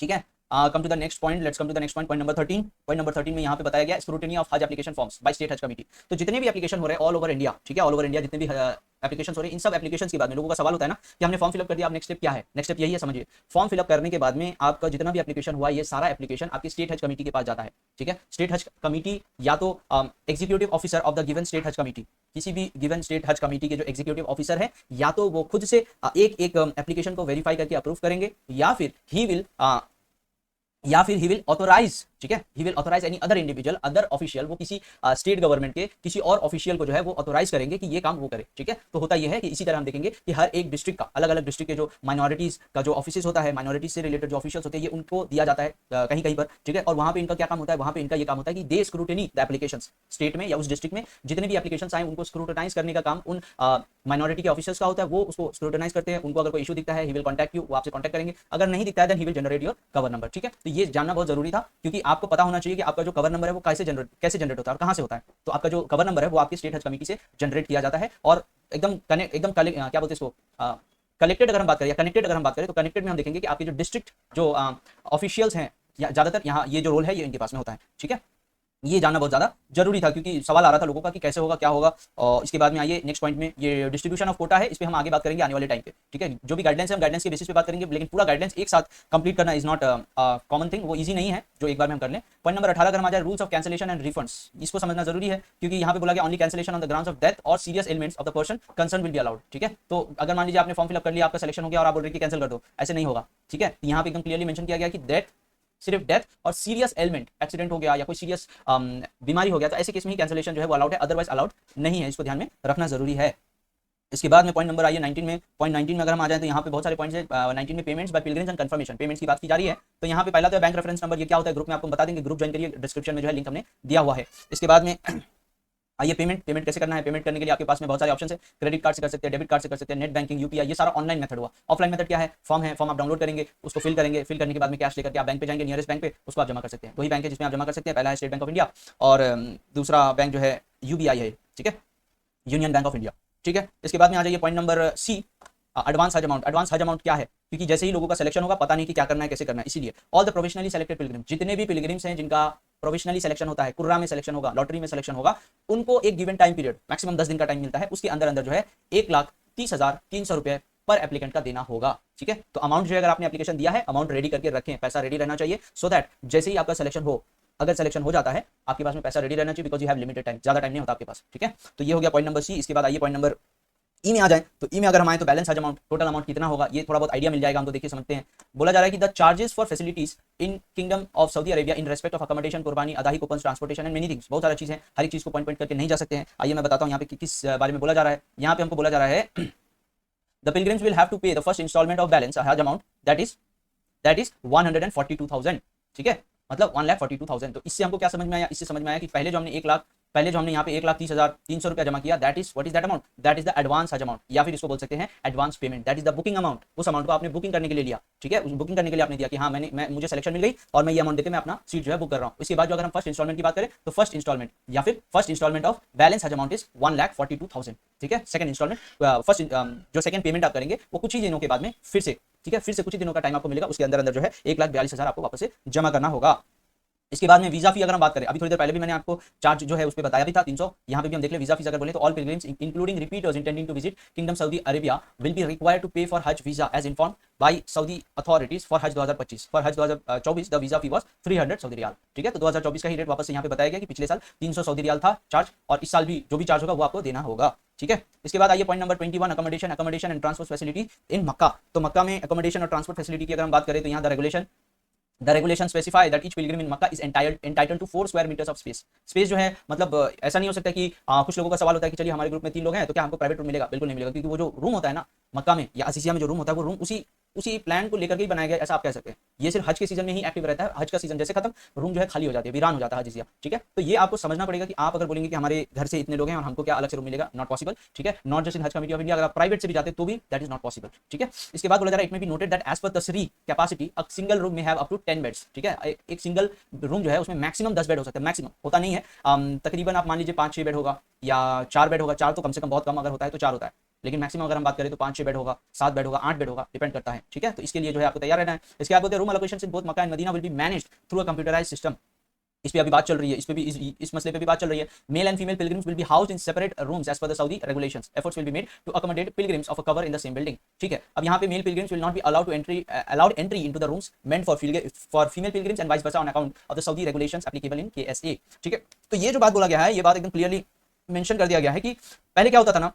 [SPEAKER 1] ठीक है। Come to the next point, let's come to the next point, point number 13। Point number 13 में यहाँ पे बताया गया स्क्रूटिनी ऑफ हज application forms by state Hajj committee. तो जितने भी एप्लीकेशन हो रहे हैं ऑल ओवर इंडिया, ठीक है, ऑल ओवर इंडिया जितने भी एप्लीकेशन हो रहे हैं, इन सब एप्लीकेशन के बाद में लोगों का सवाल होता है ना कि हमने फॉर्म फिलअप कर दिया, अब नेक्स्ट स्टेप क्या है। नेक्स्ट स्टेप यही है, समझिए, फॉर्म फिलअप करने के बाद में आपका जितना भी एप्लीकेशन हुआ, ये सारा एप्लीकेशन आपकी स्टेट हज कमेटी के पास जाता है, ठीक है। स्टेट हज कमेटी या तो executive officer of the given state Hajj committee, किसी भी गिवन स्टेट हज कमेटी के जो एग्जीक्यूटिव ऑफिसर है, या तो वो खुद से एक एप्लीकेशन को वेरीफाई करके अप्रूव करेंगे, या फिर ही विल ऑथोराइज, ठीक है, he will authorise any other individual, other official, वो किसी स्टेट गवर्नमेंट के किसी और ऑफिशियल को जो है वो ऑथोराइज करेंगे कि ये काम वो करे, ठीक है। तो होता ये है कि इसी तरह हम देखेंगे कि हर एक डिस्ट्रिक्ट का, अलग अलग डिस्ट्रिक्ट के जो माइनॉरिटीज का जो ऑफिस होता है, माइनॉरिटीज से रिलेटेड जो ऑफिशियल्स होते हैं, ये उनको दिया जाता है कहीं कहीं पर, ठीक है। और वहां पे इनका क्या काम होता है, वहां पे इनका ये काम होता है कि दे स्क्रूटिनी द एप्लीकेशंस, स्टेट में या उस डिस्ट्रिक्ट में जितने भी एप्लीकेशंस आए उनको स्क्रूटनाइज करने का काम उन माइनॉरिटी के ऑफिसर्स का होता है, वो उसको स्क्रूटनाइज करते हैं। उनको अगर कोई इशू दिखता है, ही विल कॉन्टैक्ट यू, वो आपसे कॉन्टैक्ट करेंगे, अगर नहीं दिखता है then he will generate your cover number, ठीक है। तो ये जानना बहुत जरूरी था, क्योंकि आपको पता होना चाहिए कि आपका जो कवर नंबर है वो कैसे जनरेट होता है और कहां से होता है। तो आपका जो कवर नंबर है वो आपकी स्टेट हज कमेटी से जनरेट किया जाता है, और एकदम क्या बोलते हैं इसको, कलेक्टेड अगर हम बात करें या कनेक्टेड अगर हम बात करें, तो कनेक्टेड में हम देखेंगे कि आपके जो डिस्ट्रिक्ट जो ऑफिशियल्स हैं, या ज्यादातर यहाँ ये जो रोल है ये इनके पास में होता है, ठीक है। ये जानना बहुत ज्यादा जरूरी था, क्योंकि सवाल आ रहा था लोगों का कि कैसे होगा, क्या होगा। और इसके बाद में आइए नेक्स्ट पॉइंट में, ये डिस्ट्रीब्यूशन ऑफ कोटा है, इस पे हम आगे बात करेंगे आने वाले टाइम पे, ठीक है। जो भी गाइडलाइंस है हम गाइडलाइंस के बेसिस पे बात करेंगे, लेकिन पूरा गाइडलाइंस एक साथ कंप्लीट करना इज नॉट कॉमन थिंग, वो इजी नहीं है जो एक बार में हम कर लें। पॉइंट नंबर 18 अगर हम आ जाए, rules of cancellation and refunds, इसको समझना जरूरी है, क्योंकि यहाँ पे बोला गया only cancellation on the grounds of death और serious elements of the person concern will be allowed, ठीक है। तो अगर मान लीजिए आपने फॉर्म फिलअप कर लिया, आपका सिलेक्शन हो गया और आप बोल रहे हैं कि कैंसिल कर दो, ऐसे नहीं होगा, ठीक है। यहाँ पे एकदम क्लियरली मेंशन किया गया कि डेथ, सिर्फ डेथ और सीरियस एलिमेंट, एक्सीडेंट हो गया या कोई सीरियस बीमारी हो गया, तो ऐसे केस में ही कैंसिलेशन जो है वो अलाउड है, अदरवाइज अलाउड नहीं है। इसको ध्यान में रखना जरूरी है। इसके बाद में पॉइंट नंबर आइए 19 में। पॉइंट 19 में अगर हम आ जाए तो यहाँ पे बहुत सारे पॉइंट्स है। 19 में payments by pilgrims and confirmation, payments की बात की जा रही है। तो यहाँ पे पहला तो बैंक रेफरेंस नंबर, ये क्या होता है ग्रुप में आपको बता देंगे, ग्रुप ज्वाइन करिए, डिस्क्रिप्शन में जो है लिंक हमने दिया हुआ है। इसके बाद में आइए पेमेंट कैसे करना है। पेमेंट करने के लिए आपके पास में बहुत सारे ऑप्शन है। क्रेडिट कार्ड से कर सकते हैं, डेबिट कार्ड से कर सकते हैं, नेट बैंकिंग, यूपीआई, ये सारा ऑनलाइन मेथड हुआ। ऑफलाइन मेथड क्या है, फॉर्म आप डाउनलोड करेंगे, उसको फिल करेंगे, फिल करने के बाद में कैश लेकर के आप बैंक पे जाएंगे, नियरेस्ट बैंक पे उसको आप जमा कर सकते हैं। वही बैंक है जिसमें आप जमा कर सकते हैं। पहला है स्टेट बैंक ऑफ इंडिया और दूसरा बैंक जो है यूबीआई है, ठीक है, यूनियन बैंक ऑफ इंडिया, ठीक है। इसके बाद में आ जाइए पॉइंट नंबर सी, एडवांस हज अमाउंट। एडवांस हज अमाउंट क्या है, क्योंकि जैसे ही लोगों का सिलेक्शन होगा पता नहीं कि क्या करना है, कैसे करना है, इसीलिए all the professionally selected Pilgrim, जितने भी पिलग्रिम्स हैं जिनका प्रोफेशनली सिलेक्शन होता है, कुर्रा में सिलेक्शन होगा, लॉटरी में सिलेक्शन होगा, उनको एक गिवन टाइम पीरियड मैक्सिमम 10 दिन का टाइम मिलता है। उसके अंदर अंदर जो है 1,30,300 रुपए पर एप्लीकेंट का देना होगा, ठीक है। तो अमाउंट जो है अगर आपने एप्लीकेशन दिया है, अमाउंट रेडी करके रखें, पैसा रेडी रहना चाहिए, सो दैट जैसे ही आपका सिलेक्शन हो, अगर सिलेक्शन हो जाता है आपके पास में पैसा रेडी रहना चाहिए, because you have limited time, ज्यादा टाइम नहीं होता आपके पास, ठीक है। तो ये हो गया पॉइंट नंबर सी। इसके बाद आइए पॉइंट नंबर ई में आ जाए। तो ई में अगर हम आए तो बैलेंस हज अमाउंट, टोटल अमाउंट कितना होगा, ये थोड़ा बहुत आइडिया मिल जाएगा हमको। देखिए समझते हैं। बोला जा रहा है कि the charges for facilities in kingdom of Saudi Arabia in respect of accommodation, कुर्बानी, अदाही, coupon, transportation and many things, बहुत सारी चीजें, हर एक चीज को पॉइंट पॉइंट करके नहीं जा सकते हैं। आइए मैं बताता हूँ यहाँ पे किस बारे में बोला जा रहा है। यहाँ पे हमको बोला जा रहा है the pilgrims will have to pay the first instalment of balance हज अमाउंट दैट इज 142,000, ठीक है, मतलब 1,42,000। तो इससे हमको क्या समझ में आया, इससे समझ में आया कि पहले जो हमने यहाँ पे 1,30,300 रुपया जमा किया, that is what is that amount, that is the advance हज अमाउंट, या फिर इसको बोल सकते हैं advance payment, that is the booking amount. उस अमाउंट को आपने बुकिंग करने के लिए लिया, ठीक है, उस बुकिंग करने के लिए आपने दिया कि हाँ मुझे सिलेक्शन मिल गई और मैं ये अमाउंट देकर मैं अपना सीट जो है बुक कर रहा हूँ। इसके बाद जो अगर हम फर्स्ट इंस्टॉलमेंट की बात करें तो फर्स्ट इंस्टॉलमेंट ऑफ बैलेंस हज अमाउंट इज 1,42,000, ठीक है। सेकंड इंस्टॉलमेंट जो सेकंड पेमेंट आप करेंगे वो कुछ ही दिनों के बाद में फिर से, ठीक है, फिर से कुछ ही दिनों का टाइम आपको मिलेगा, उसके अंदर अंदर जो है 1,42,000 आपको वापस से जमा करना होगा। इसके बाद में वीजा फी अगर हम बात करें, अभी थोड़ी देर पहले भी मैंने आपको चार्ज जो है उस पर बताया भी था 300, यहाँ पे भी हम देख ले वीजा फीस अगर बोले तो all pilgrims including repeaters intending to visit kingdom Saudi Arabia will be required to pay for Hajj visa as informed by Saudi authorities for Hajj 2025। For Hajj 2024 the visa fee was 300 Saudi riyal, ठीक है। तो 2024 का ही rate वापस से यहाँ पे बताया गया कि पिछले साल 300 सऊदी रियाल था चार्ज, और इस साल भी जो भी चार्ज होगा वो आपको देना होगा, ठीक है। इसके बाद आइए point number 21, accommodation and transport facility in मक्का। तो मक्का में अकोमोडेशन और ट्रांसपोर्ट फैसिलिटी की अगर हम बात करें तो यहाँ the regulation specify that each pilgrim in Mecca is entitled to 4 square meters of space. Space जो है मतलब ऐसा नहीं हो सकता कि कुछ लोगों का सवाल होता है कि चलिए हमारे ग्रुप में 3 लोग हैं तो क्या हमको प्राइवेट रूम मिलेगा, बिल्कुल नहीं मिलेगा, क्योंकि वो जो रूम होता है ना मक्का में या असीसिया में जो रूम होता है वो रूम उसी प्लान को लेकर के ही बनाया गया, ऐसा आप कह सकते हैं। ये सिर्फ हज के सीजन में ही एक्टिव रहता है, हज का सीजन जैसे खत्म रूम जो है खाली हो जाती है, वीरान हो जाता है अजीजिया, ठीक है। तो ये आपको समझना पड़ेगा कि आप अगर बोलेंगे कि हमारे घर से इतने लोग हैं और हमको क्या अलग से रूम मिलेगा, नॉट पॉसिबल, ठीक है। नॉट जस्ट इन हज कमिटी ऑफ इंडिया, अगर आप प्राइवेट से भी जाते तो भी दैट इज नॉट पॉसिबल, ठीक है। इसके बाद बोला जा रहा है it may be noted that as per तसरी कैपेसिटी अ सिंगल रूम में हैव अप टू 10 बेड्स, ठीक है। एक सिंगल रूम जो है उसमें मैक्सिमम 10 बेड हो सकते हैं, मैक्सिमम होता नहीं है, तकरीबन आप मान लीजिए 5-6 बेड होगा या 4 बेड होगा, 4 तो कम से कम बहुत कम अगर होता है तो 4 होता है, लेकिन मैक्सिमम अगर हम बात करें तो 5-6 बेड होगा, 7 बेड होगा, 8 बेड होगा, डिपेंड करता है, ठीक है। तो इसके लिए जो है आपको तैयार रहना है। इसके बाद बोलते हैं room allocation in both Mecca and Medina will be managed through a computerised system. इस पे अभी बात चल रही है, इस मसले पे भी बात चल रही है। Male and female pilgrims will be housed in separate rooms as per the Saudi regulations. Efforts will be made to accommodate pilgrims of a cover in the same building, ठीक है। अब यहाँ पे male pilgrims will not be allowed entry into the rooms meant for female pilgrims and vice versa on account of the Saudi regulations applicable in KSA, ठीक है। तो ये जो बात बोला गया है, ये बात एकदम क्लियरली मेंशन कर दिया गया है कि पहले क्या होता था ना,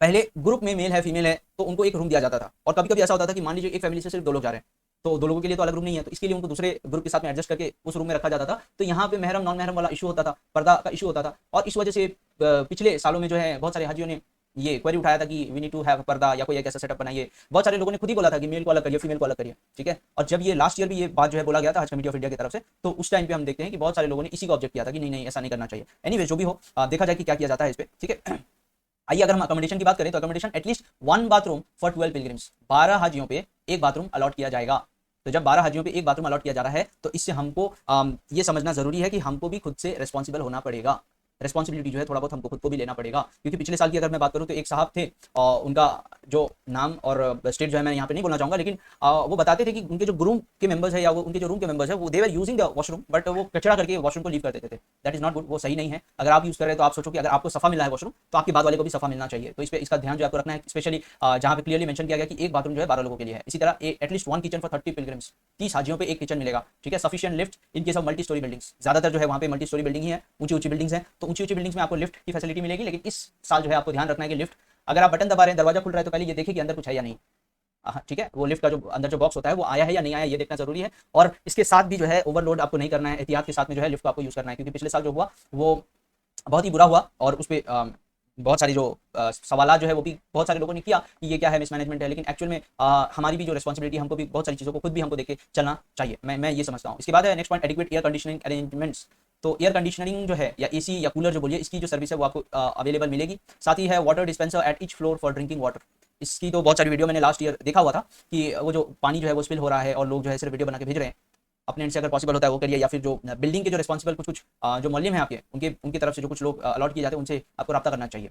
[SPEAKER 1] पहले ग्रुप में मेल है फीमेल है तो उनको एक रूम दिया जाता था, और कभी कभी ऐसा होता था कि मान लीजिए एक फैमिली से सिर्फ 2 लोग जा रहे हैं तो 2 लोगों के लिए तो अलग रूम नहीं है, तो इसके लिए उनको दूसरे ग्रुप के साथ में एडजस्ट करके उस रूम में रखा जाता था। तो यहाँ पे महरम नॉन महरम वाला इशू होता था, पर्दा का इशू होता था, और इस वजह से पिछले सालों में जो है बहुत सारे हाजियों ने ये क्वेरी उठाया था कि वी नीड टू हैव पर्दा या कोई एक ऐसा सेटअप बनाइए। बहुत सारे लोगों ने खुद ही बोला था कि मेल को अलग करिए, फीमेल को अलग करिए, ठीक है। और जब ये लास्ट ईयर भी ये बात जो है बोला गया था हज कमेटी ऑफ इंडिया की तरफ से, तो उस टाइम पे हम देखते हैं कि बहुत सारे लोगों ने इसी को ऑब्जेक्ट किया था कि नहीं ऐसा नहीं करना चाहिए। एनीवे जो भी हो देखा जाए कि क्या किया जाता है इस पे, ठीक है। आइए अगर हम अकोमोडेशन की बात करें तो accommodation at least 1 bathroom for 12 pilgrims, 12 हाजियों पे एक बाथरूम अलॉट किया जाएगा। तो जब 12 हाजियों पे एक बाथरूम अलॉट किया जा रहा है तो इससे हमको ये समझना जरूरी है कि हमको भी खुद से रिस्पॉन्सिबल होना पड़ेगा। रिस्पॉन्सिबिलिटी जो है थोड़ा बहुत हमको खुद को भी लेना पड़ेगा, क्योंकि पिछले साल की अगर मैं बात करूं तो एक साहब थे और उनका जो नाम और स्टेट जो है मैं यहाँ पे नहीं बोलना चाहूंगा, लेकिन वो बताते थे कि उनके जो ग्रुप के मेंबर्स है या वो उनके जो रूम के मेंबर्स है वो they were using the washroom, but वो कचरा करके वॉशरूम को लीव कर देते थे। दैट इज नॉट गुड, वो सही नहीं है। अगर आप यूज कर रहे हैं तो आप सोचो कि अगर आपको सफा मिला है वॉशरूम तो आपके बाद वाले को भी सफा मिलना चाहिए। तो इस पे इसका ध्यान जो आपको रखना है, स्पेशली जहाँ पे क्लियरली मेंशन किया गया कि एक बाथरूम जो है 12 लोगों के लिए है। इसी तरह एटलीस्ट 1 किचन फॉर 30 पिलग्रिम्स, 30 हाजियों पे एक किचन मिलेगा, ठीक है। Sufficient lift in case of multi storey buildings, ज्यादातर जो है वहाँ पे मल्टी स्टोरी बिल्डिंग ही है, ऊंची बिल्डिंग्स हैं, तो ऊंची बिल्डिंग्स में आपको लिफ्ट की फैसिलिटी मिलेगी। लेकिन इस साल जो है आपको ध्यान रखना है कि लिफ्ट अगर आप बटन दबा रहे हैं, दरवाजा खुल रहा है, तो पहले ये देखिए कि अंदर कुछ है या नहीं, ठीक है। वो लिफ्ट का जो अंदर जो बॉक्स होता है वो आया है या नहीं आया ये देखना जरूरी है। और इसके साथ भी जो है ओवरलोड आपको नहीं करना है, एहतियात के साथ में जो है लिफ्ट को आपको यूज करना है, क्योंकि पिछले साल जो हुआ वो बहुत ही बुरा हुआ और उस पर बहुत सारी जो सवाल जो है वो भी बहुत सारे लोगों ने किया कि ये क्या है, मिसमैनेजमेंट है। लेकिन एक्चुअल में हमारी भी जो रिस्पॉन्सिबिलिटी, हमको भी बहुत सारी चीज़ों को खुद भी हमको देखे चलना चाहिए। मैं ये समझता हूँ। इसके बाद है next point, adequate air conditioning arrangements तो एयर कंडीशनिंग जो है या एसी या कूलर जो बोलिए, इसकी जो सर्विस है वो आपको अवेलेबल मिलेगी। साथ ही है water dispenser at each floor for drinking water. इसकी तो बहुत सारी वीडियो मैंने लास्ट ईयर देखा हुआ था कि वो जो पानी जो है वो स्पिल हो रहा है और लोग जो है सिर्फ वीडियो बना के भेज रहे हैं। अपने एंड से अगर पॉसिबल होता है वो करिए, या फिर जो बिल्डिंग के जो रिस्पॉन्सिबल कुछ जो मौलिम है आपके, उनके उनकी तरफ से जो कुछ लोग अलॉट किए जाते हैं उनसे आपको रब्ता करना चाहिए।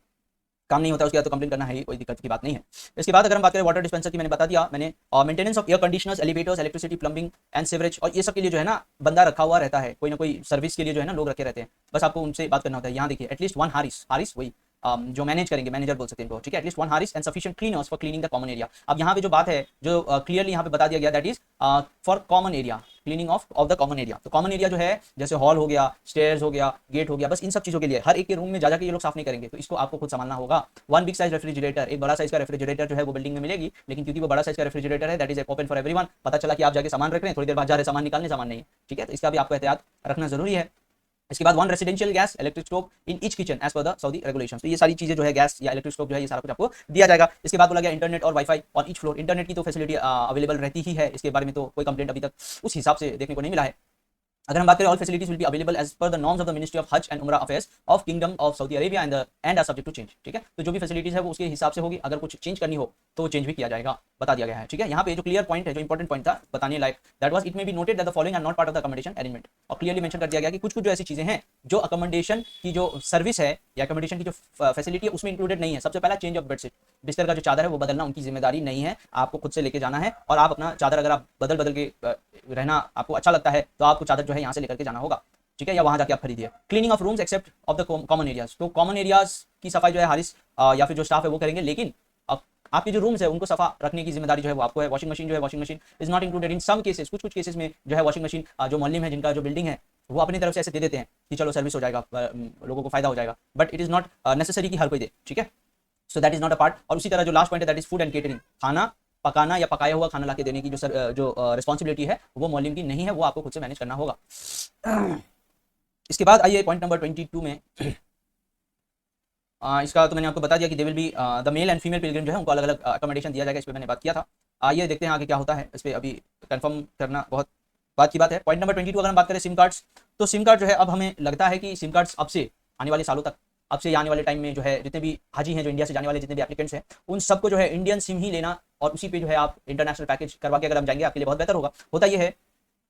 [SPEAKER 1] काम नहीं होता है उसके बाद तो कंप्लेन करना है ही, कोई दिक्कत की बात नहीं है। इसके बाद अगर हम बात करें वाटर डिस्पेंसर की, मैंने बता दिया मैंने, maintenance of air conditioners, elevators, electricity, plumbing and sewerage, और ये सब के लिए जो है ना बंदा रखा हुआ रहता है, कोई ना कोई सर्विस के लिए जो है ना लोग रखे रहते हैं। बस आपको उनसे बात करना होता है। यहाँ देखिए एटलीस्ट वन हारिस, हारिस वही जो मैनेज करेंगे, मैनेजर बोल सकते हैं इनको, ठीक है। At least one Haris and sufficient cleaners for cleaning the common area. अब यहाँ पे जो बात है जो क्लियरली यहाँ पे बता दिया गया, that is for common area, cleaning of the common area. तो कॉमन एरिया जो है जैसे हॉल हो गया, स्टेयर्स हो गया, गेट हो गया, बस इन सब चीजों के लिए हर एक के रूम में जा जाकर ये लोग साफ नहीं करेंगे, तो इसको आपको खुद संभालना होगा। वन बिग साइज रेफ्रिजरेटर, एक बड़ा साइज का रेफ्रिजरेटर जो है वो बिल्डिंग में मिलेगी, लेकिन क्योंकि वो बड़ा साइज का रेफ्रिजरेटर है that is open for everyone. पता चला कि आप जाके सामान रख रहे हैं, थोड़ी देर बाद जा रहे सामान निकालने, सामान नहीं है, ठीक है, तो इसका भी आपको एहतियात रखना जरूरी है। इसके बाद one residential gas electric stove in each kitchen as per the Saudi regulations. तो ये सारी चीजें जो है गैस या इलेक्ट्रिक स्टोव जो है ये सारा कुछ आपको दिया जाएगा। इसके बाद बोला गया इंटरनेट और wifi on each floor. Internet की तो फैसिलिटी अवेलेबल रहती ही है, इसके बारे में तो कोई कंप्लेंट अभी तक उस हिसाब से देखने को नहीं मिला है। अगर हम बात करें all facilities will be available as per the norms of the ministry of हज and Umrah affairs of kingdom of Saudi Arabia and are subject to change, ठीक है। तो जो भी फैसिलिटीज है वो उसके हिसाब से होगी, अगर कुछ चेंज करनी हो तो चेंज भी किया जाएगा, बता दिया गया है, ठीक है। यहाँ पे जो क्लियर पॉइंट है, जो इंपॉर्टेंट पॉइंट था बताने लायक, that was it may be noted that the following are not part of the accommodation arrangement. और क्लियरली मेंशन कर दिया गया कि कुछ कुछ जो ऐसी चीजें हैं जो अकोमोडेशन की जो सर्विस है या अकोमोडेशन की जो फैसिलिटी है उसमें इंक्लूडेड नहीं है। सबसे पहला चेंज ऑफ बेडशीट, बिस्तर का जो चादर है वो बदलना उनकी जिम्मेदारी नहीं है, आपको खुद से लेके जाना है। और आप अपना चादर अगर आप बदल बदल के रहना आपको अच्छा लगता है तो आपको चादर जो है यहाँ से लेकर के जाना होगा, ठीक है, या वहां जाके आप खरीदिए। Cleaning of rooms except of the common areas, तो कॉमन एरियाज की सफाई जो है हारिस या फिर जो स्टाफ है वो करेंगे, लेकिन आपके जो रूम्स है उनको सफा रखने की जिम्मेदारी जो है वो आपको है। वॉशिंग मशीन जो है, washing machine is not included in some cases, कुछ कुछ केसेस में जो है वॉशिंग मशीन जो मोहल्ले में जिनका जो बिल्डिंग है वो अपनी तरफ से ऐसे दे देते हैं कि चलो सर्विस हो जाएगा, लोगों को फायदा हो जाएगा, but it is not necessary कि हर कोई दे, ठीक है। So that is not a part. और उसी तरह जो लास्ट पॉइंट है that is food and catering, खाना पकाना या पकाया हुआ खाना लाके देने की जो रिस्पॉन्सिबिलिटी है वो मोहल्लिम की नहीं है, वो आपको खुद से मैनेज करना होगा। इसके बाद आइए पॉइंट नंबर 22 में, इसका तो मैंने आपको बता दिया कि they will be the mail and female Pilgrim जो है उनको अलग अलग अकोमोडेशन दिया जाएगा, इस पर मैंने बात किया था। आइए देखते हैं आगे क्या होता है, इस पर अभी कंफर्म करना बहुत बात की बात है। पॉइंट नंबर 22 अगर हम बात करें सिम कार्ड्स, तो सिम कार्ड जो है अब हमें लगता है कि सिम कार्ड्स अब से आने वाले सालों तक, अब से आने वाले टाइम में जो है जितने भी हाजी हैं, जो इंडिया से जाने वाले जितने भी एप्लीकेंट्स हैं, उन सबको जो है इंडियन सिम ही लेना और उसी पे जो है आप इंटरनेशनल पैकेज करवा के अगर हम जाएंगे आपके लिए बहुत बेहतर होगा। होता यह है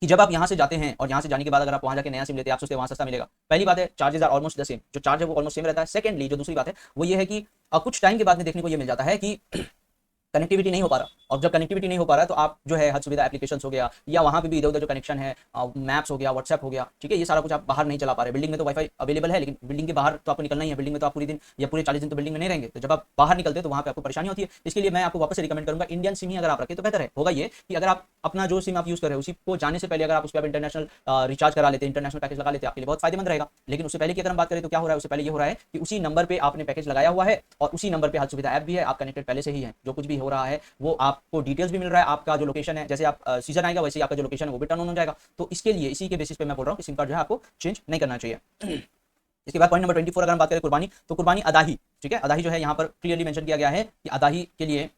[SPEAKER 1] कि जब आप यहाँ से जाते हैं और यहाँ से जाने के बाद अगर आप वहाँ जाके नया सिम लेते हैं, आप सोचते हैं वहाँ सस्ता मिलेगा। पहली बात है charges are almost the same, जो चार्ज है वो ऑलमोस्ट सेम रहता है। सेकंडली जो दूसरी बात है वो ये है कि कुछ टाइम के बाद में देखने को ये मिल जाता है कि कनेक्टिविटी नहीं हो पा रहा, और जब कनेक्टिविटी नहीं हो पा रहा है तो आप जो है हर सुविधा एप्लीकेशंस हो गया या वहाँ पे भी इधर उधर जो कनेक्शन है, मैप्स हो गया, व्हाट्सएप हो गया, ठीक है, ये सारा कुछ आप बाहर नहीं चला पा रहे। बिल्डिंग में तो वाईफाई अवेलेबल है, लेकिन बिल्डिंग के बाहर तो आपको निकलना ही है। बिल्डिंग में तो आप पूरे दिन या पूरे 40 दिन तो बिल्डिंग में नहीं रहेंगे, तो जब आप बाहर निकलते हैं तो वहाँ पे आपको परेशानी होती है। इसके लिए मैं आपको वापस से रिकमेंड करूंगा इंडियन सिम ही अगर आप रखें तो बेहतर है। होगा ये कि अगर आप अपना जो सिम आप यूज कर रहे हैं उसी को जाने से पहले अगर आप उस पर इंटरनेशनल रिचार्ज करा लेते हैं, इंटरनेशनल पैकेज लगा लेते हैं, आपके लिए बहुत फायदेमंद रहेगा। लेकिन उससे पहले की अगर हम बात करें तो क्या हो रहा है, उससे पहले ये हो रहा है कि उसी नंबर पे आपने पैकेज लगाया हुआ है और उसी नंबर पे हर सुविधा ऐप भी है, आप कनेक्टेड पहले से ही है। जो कुछ भी हो रहा है वो आपको डिटेल्स भी मिल रहा है, आपका जो लोकेशन है, जैसे आप सीजन आएगा वैसे ही आपका जो लोकेशन है वो भी टर्न ऑन हो जाएगा। तो इसके लिए इसी के बेसिस पे मैं बोल रहा हूँ कि सिम कार्ड जो है आपको चेंज नहीं करना चाहिए। इसके बाद पॉइंट नंबर 24 अगर हम बात करें कुर्बानी, तो कुर्बानी अदाही, ठीक है, अदाही जो है यहाँ पर क्लियरली मेंशन किया गया है कि अदाही के लिए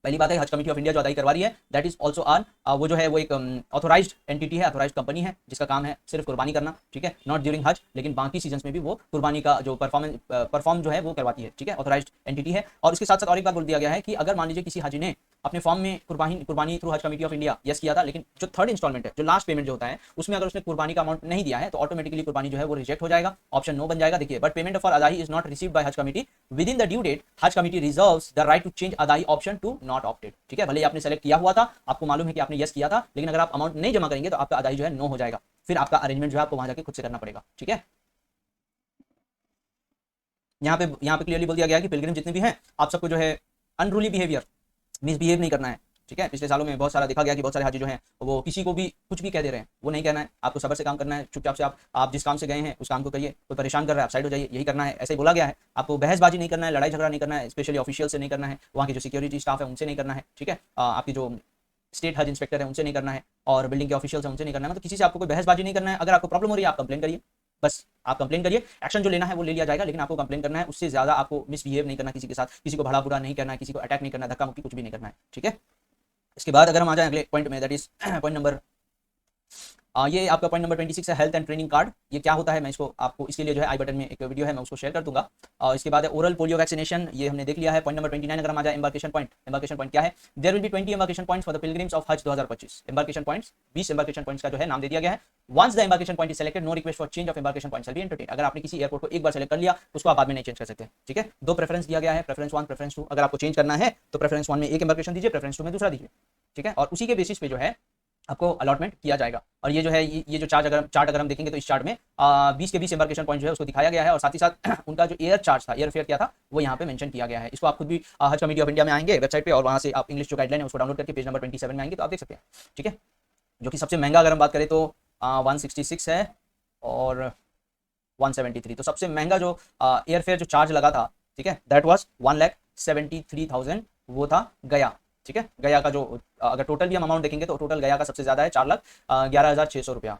[SPEAKER 1] पहली बात है हज कमेटी ऑफ इंडिया जो अदाई करवा रही है, दैट इज ऑल्सो आन वो जो है वो एक ऑथोराइज्ड एंटिटी है, ऑथोराइज्ड कंपनी है जिसका काम है सिर्फ कुर्बानी करना, ठीक है, नॉट ड्यूरिंग हज, लेकिन बाकी सीजन में भी वो कुर्बानी का जो परफॉर्म जो है वो करवाती है, ठीक है, ऑथोराइज्ड एंटिटी है। और इसके साथ साथ और एक बात बोल दिया गया है कि अगर मान लीजिए किसी हाजी ने अपने फॉर्म में कुर्बानी थ्रू हज कमेटी ऑफ इंडिया यस किया था, लेकिन जो थर्ड इंस्टॉलमेंट है, जो लास्ट पेमेंट जो होता है, उसमें अगर उसने कुर्बानी का अमाउंट नहीं दिया है तो ऑटोमेटिकली कुर्बानी जो है वो रिजेक्ट हो जाएगा, ऑप्शन नो बन जाएगा। देखिए, बट पेमेंट फॉर अदाई इज नॉट रिसीव्ड बाय हज committee within the due date, हज committee reserves the right to change अदाई ऑप्शन टू नॉट ऑप्टेड, ठीक है। भले आपने सेलेक्ट किया हुआ था, आपको मालूम है कि आपने यस किया था, लेकिन अगर आप अमाउंट नहीं जमा करेंगे तो आपका अदाई जो है नो हो जाएगा, फिर आपका अरेंजमेंट जो है आपको वहां जाके खुद से करना पड़ेगा, ठीक है। यहाँ पे क्लियरली बोल दिया गया है कि पिलग्रिम जितने भी हैं आप सबको जो है अनरूली बिहेवियर, मिसबिहेव नहीं करना है, ठीक है। पिछले सालों में बहुत सारा देखा गया कि बहुत सारे हाजी जो हैं वो किसी को भी कुछ भी कह दे रहे हैं, वो नहीं कहना है, आपको सब्र से काम करना है, चुपचाप से आप जिस काम से गए हैं उस काम को करिए, कोई परेशान कर रहा है आप साइड हो जाइए, यही करना है, ऐसे ही बोला गया है। आपको बहसबाजी नहीं करना है, लड़ाई झगड़ा नहीं करना है, स्पेशली ऑफिशियल से नहीं करना है, वहाँ के जो सिक्योरिटी स्टाफ है उनसे नहीं करना है, ठीक है, आपकी जो स्टेट हज इंस्पेक्टर है उनसे नहीं करना है, और बिल्डिंग के ऑफिशियल है उनसे नहीं करना है, मतलब किसी से आपको कोई बहसबाजी नहीं करना है। अगर आपको प्रॉब्लम हो रही है आप कंप्लेन करिए, बस आप कंप्लेन करिए, एक्शन जो लेना है वो ले लिया जाएगा, लेकिन आपको कंप्लेन करना है, उससे ज्यादा आपको मिसबिहेव नहीं करना किसी के साथ, किसी को भड़ा बुरा नहीं करना है, किसी को अटैक नहीं करना है, धक्का मुक्की कुछ भी नहीं करना है, ठीक है। इसके बाद अगर हम आ जाए अगले पॉइंट में, दैट इज पॉइंट नंबर ये आपका पॉइंट नंबर 26 है, हेल्थ एंड ट्रेनिंग कार्ड। ये क्या होता है, मैं इसको आपको इसके लिए जो है आई बटन में एक वीडियो है, मैं उसको शेयर कर दूंगा। और इसके बाद है ओरल पोलियो वैक्सीनेशन, ये हमने देख लिया है। पॉइंट नंबर 29 अगर हम आ जाए एम्बार्केशन पॉइंट। एम्बार्केशन पॉइंट क्या है, there will be 20 embarkation points for the pilgrims of Hajj 2025। Embarkation points 20 embarkation points का जो है नाम दे दिया गया है। Once the embarkation point is selected, no request for change of embarkation point shall be entertained. अगर आपने किसी एयरपोर्ट को एक बार सेलेक्ट कर लिया, उसको आप बाद में नहीं चेंज कर सकते, ठीक है। दो प्रेफरेंस दिया गया है, प्रेफरेंस 1, प्रेफरेंस 2। अगर आपको चेंज करना है तो प्रेफरेंस 1 में एक एम्बार्केशन दीजिए, प्रेफरेंस 2 में दूसरा दीजिए, ठीक है। और उसी के बेसिस पे जो है आपको अलॉटमेंट किया जाएगा। और ये जो है ये जो चार्ट अगर हम देखेंगे तो इस चार्ट में 20 के 20 एम्बार्केशन पॉइंट जो है उसको दिखाया गया है। और साथ ही साथ उनका जो एयर चार्ज था, एयर फेयर क्या था, वो यहाँ पे मेंशन किया गया है। इसको आप खुद भी हज कमेटी ऑफ इंडिया में आएंगे वेबसाइट पे, और वहाँ से आप इंग्लिश जो गाइडलाइन है उसको डाउनलोड करके पेज नंबर 27 में आएंगे तो आप देख सकते हैं, ठीक है। जो कि सबसे महंगा अगर हम बात करें तो 166 है और 173। तो सबसे महंगा जो एयर फेयर जो चार्ज लगा था, ठीक है, दैट वाज 1,73,000, वो था गया, ठीक है। गया का जो अगर टोटल भी हम अमाउंट देखेंगे तो टोटल गया का सबसे ज्यादा है 4,11,600 रुपया।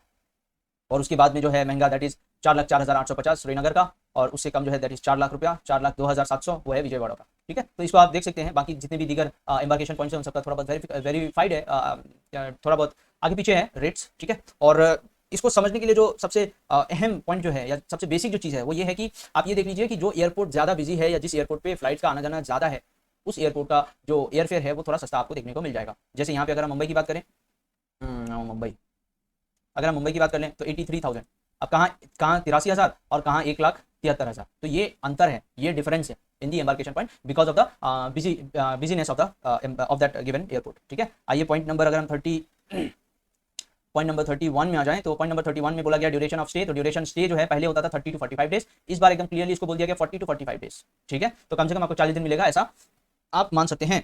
[SPEAKER 1] और उसके बाद में जो है महंगा दैट इज 4,04,850 श्रीनगर का, और उससे कम जो है दैट इज 4 लाख रुपया, 4,02,700 वो है विजयवाड़ा का, ठीक है। तो इसको आप देख सकते हैं। बाकी जितने भी दीगर एम्बार्केशन पॉइंट्स हैं उन सबका थोड़ा बहुत वेरीफाइड है, थोड़ा बहुत आगे पीछे है रेट्स, ठीक है। और इसको समझने के लिए जो सबसे अहम पॉइंट जो है या सबसे बेसिक जो चीज़ है वो ये है कि आप ये देख लीजिए कि जो एयरपोर्ट ज़्यादा बिजी है या जिस एयरपोर्ट पे फ्लाइट का आना जाना ज़्यादा है, उस एयरपोर्ट का जो एयरफेयर है वो थोड़ा सस्ता आपको देखने को मिल जाएगा। जैसे यहाँ पे अगर हम मुंबई की बात करें, मुंबई अगर हम मुंबई की बात कर लें तो 83,000। अब कहाँ कहाँ 83,000 और कहाँ 1,73,000। तो ये अंतर है, ये डिफरेंस है in the embarkation point because of the business of that given airport, ठीक है। आइए पॉइंट नंबर अगर हम 31 में आ जाएं तो पॉइंट नंबर 31 में बोला गया ड्यूरेशन ऑफ स्टे। तो ड्यूरेशन स्टे जो है पहले होता था 30 to 45 डेज, इस बार एकदम क्लियरली इसको बोल दिया गया 40 to 45 डेज, ठीक है। तो कम से कम आपको 40 दिन मिलेगा, ऐसा आप मान सकते हैं।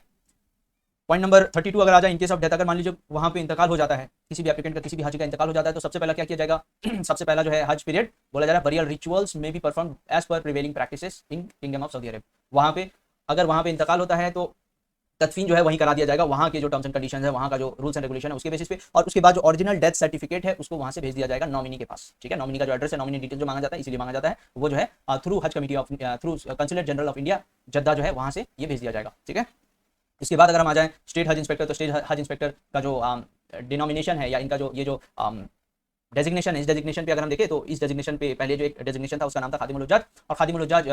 [SPEAKER 1] पॉइंट नंबर 32 अगर आ जाए, इनकेस ऑफ डेथ, अगर मान लीजिए वहाँ पे इंतकाल हो जाता है, किसी भी एप्लीकेंट का, किसी भी हाजी का इंतकाल हो जाता है, तो सबसे पहला क्या किया जाएगा सबसे पहला जो है हज पीरियड बोला जा रहा है बरियल रिचुअल्स में be perform as per prevailing practices in kingdom of Saudi Arab. वहाँ पे अगर वहाँ पे इंतकाल होता है तो तदफीन जो है वहीं करा दिया जाएगा, वहाँ के जो टर्म्स एंड कंडीशंस है, वहाँ का जो रूल्स एंड रेगुलेशन है उसके बेसिस पे। और उसके बाद जो ओरिजिनल डेथ सर्टिफिकेट है उसको वहाँ से भेज दिया जाएगा नॉमिनी के पास, ठीक है। नॉमिनी का जो एड्रेस है, नॉमिनी डिटेल जो मांगा जाता है, इसलिए मांगा जाता है, वो जो है थ्रू हज committee of through consulate general of India Jeddah जो है वहाँ से ये भेज दिया जाएगा, ठीक है। इसके बाद अगर हम आ जाएं स्टेट हज इंस्पेक्टर, तो स्टेट हज इंस्पेक्टर का जो डिनोमिनेशन है या इनका जो ये जो डेजिग्नेशन है, इस डेजिग्नेशन पे अगर हम देखें तो इस डेजिग्नेशन पे पहले जो एक डेजिग्नेशन था उसका नाम था खादिमुल हुज्जाज। और खादिमुल हुज्जाज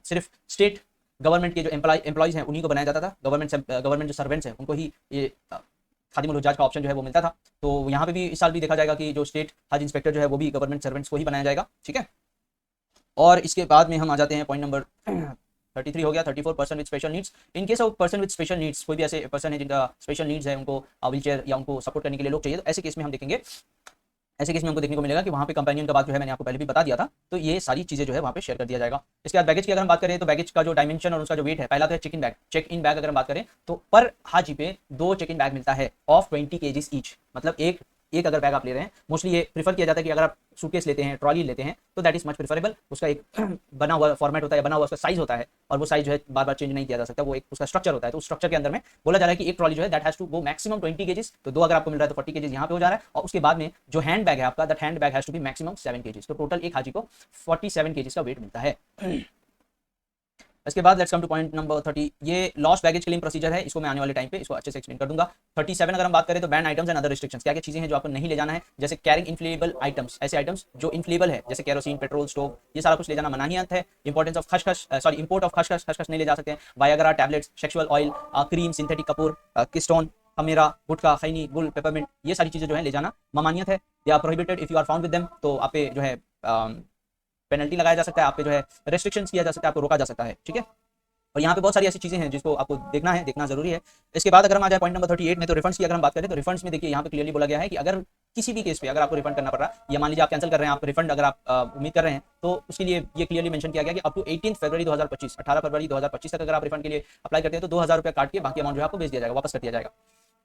[SPEAKER 1] सिर्फ स्टेट गवर्नमेंट के जो एम्प्लॉयज हैं उन्हीं को बनाया जाता था, गवर्नमेंट जो सर्वेंट्स हैं उनको ही ये खादिमुल हुज्जाज का ऑप्शन जो है वो मिलता था। तो यहाँ पे भी इस साल भी देखा जाएगा कि जो स्टेट हज इंस्पेक्टर जो है वो भी गवर्नमेंट सर्वेंट्स को ही बनाया जाएगा, ठीक है। और इसके बाद में हम आ जाते हैं पॉइंट नंबर 33 हो गया 34 person with special needs. In case of person with special needs, कोई भी ऐसे पर्सन है जिनका स्पेशल नीड्स है, उनको व्हील चेयर या उनको सपोर्ट करने के लिए लोग चाहिए, तो ऐसे केस में हम देखेंगे, ऐसे केस में हमको देखने को मिलेगा कि वहाँ पे कंपेनियन का बात जो है मैंने आपको पहले भी बता दिया था, तो ये सारी चीज़ें जो है वहाँ पे शेयर कर दिया जाएगा। इसके बाद बैगेज की अगर हम बात करें तो बैगेज का जो डायमेंशन और उसका जो वेट है, पहला तो है check in bag. Check in bag अगर हम बात करें तो पर हाजी पे 2 चेक इन बैग मिलता है ऑफ 20 kgs ईच, मतलब एक अगर बैग आप ले रहे हैं, मोस्टली ये प्रीफर किया जाता है कि अगर आप सूटकेस लेते हैं, ट्रॉली लेते हैं, तो दैट इज मच प्रेफरेबल। उसका एक बना हुआ फॉर्मेट होता है, बना हुआ उसका साइज होता है, और वो साइज जो है बार बार चेंज नहीं किया जा सकता, वो एक उसका स्ट्रक्चर होता है। तो उस स्ट्रक्चर के अंदर में बोला जा रहा है कि एक ट्रॉली जो है that has to go maximum 20 kgs। तो 2 अगर आपको मिल रहा है तो 40 kgs यहाँ पे हो जा रहा है। और उसके बाद में जो हैंड बैग है आपका, that hand bag has to be maximum 7 kgs। तो टोटल एक हाजी को 47 kgs का वेट मिलता है। इसके बाद let's come to point number 30। ये लॉस्ट बैगेज क्लेम प्रोसीजर है, इसको मैं आने वाले टाइम पे इसको अच्छे से एक्सप्लेन कर दूंगा। 37 अगर हम बात करें तो ban items and other restrictions, क्या क्या चीजें हैं जो आपको नहीं ले जाना है, जैसे कैरिंग इन्फ्लेबल आइटम्स, ऐसे आइटम्स जो इन्फ्लेबल है जैसे केरोसिन, पेट्रोल, स्टोव, ये सारा कुछ ले जाना मनाहियत है। इंपॉर्टेंस ऑफ खसखस, सॉरी इंपोर्ट ऑफ खसखस नहीं ले जा सकते हैं। Viagra, tablets, sexual oil, cream, synthetic कपूर, किस्टोन, खमीरा, गुटखा, खैनी, गुल, पेपरमिंट, ये सारी चीजें जो है ले जाना ममानियत है। They are prohibited if you are found with them, तो आप पे जो है पेनल्टी लगाया जा सकता है, आप पे जो है रेस्ट्रिक्शंस किया जा सकता है, आपको रोका जा सकता है, ठीक है। और यहाँ पे बहुत सारी ऐसी चीजें हैं जिसको आपको देखना है, देखना जरूरी है। इसके बाद अगर हम आ जाए पॉइंट नंबर 38 में, तो रिफंड्स की अगर हम बात करें तो रिफंड्स में देखिए यहाँ पे क्लियरली बोला गया है कि अगर किसी भी केस पे अगर आपको रिफंड करना पड़ रहा है, या मान लीजिए आप कैंसिल कर रहे हैं, आप रिफंड अगर आप उम्मीद कर रहे हैं, तो उसके लिए ये क्लियरली मेंशन किया गया कि अप टू 18 फरवरी 2025, 18 फरवरी 2025 तक अगर आप रिफंड के लिए अप्लाई करते हैं तो 2,000 रुपये काट के बाकी अमाउंट जो है आपको भेज दिया जाएगा, वापस कर दिया जाएगा।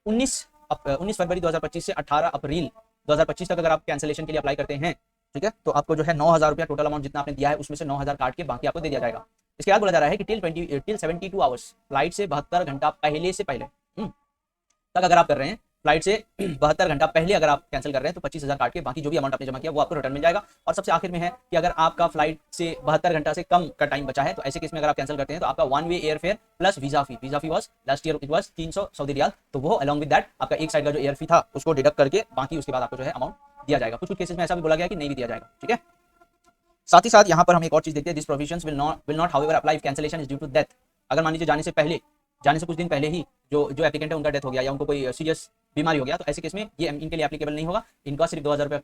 [SPEAKER 1] 19 फरवरी 2025 से 18 अप्रैल 2025 तक अगर आप कैंसिलेशन के लिए अप्लाई करते हैं, ठीक है, तो आपको जो है 9,000 रुपया टोटल अमाउंट जितना आपने दिया है उसमें से 9,000 काट के बाकी आपको दे दिया जाएगा। इसके बाद बोला जा रहा है कि टिल 72 आवर्स, फ्लाइट से 72 घंटा पहले से पहले तक अगर आप कर रहे हैं, फ्लाइट से 72 घंटा पहले अगर आप कैंसिल कर रहे हैं तो 25,000 काट के बाकी जो भी अमाउंट आपने जमा किया वो आपको रिटर्न मिल जाएगा। और सबसे आखिर में है कि अगर आपका फ्लाइट से 72 घंटा से कम का टाइम बचा है, तो ऐसे केस में अगर आप कैंसिल करते हैं तो आपका 1 way air fare plus visa fee was last year it was 300 Saudi riyal, तो वो अलॉन्ग विद दैट आपका एक साइड का जो एयर फी था उसको डिडक्ट करके बाकी उसके बाद आपको जो है अमाउंट दिया जाएगा। कुछ कुछ केसेस में ऐसा भी बोला गया है कि नहीं भी दिया जाएगा, ठीक है। साथ ही साथ यहाँ पर हम एक और चीज देखते हैं, this provisions will not however apply if cancellation is due to death. अगर मान लीजिए जाने से कुछ दिन पहले ही जो एप्लीकेंट है उनका डेथ हो गया या उनको कोई सीरियस बीमारी हो गया, तो ऐसे केस में ये इनके लिए एप्लीकेबल नहीं होगा। इनका सिर्फ 2000 रुपये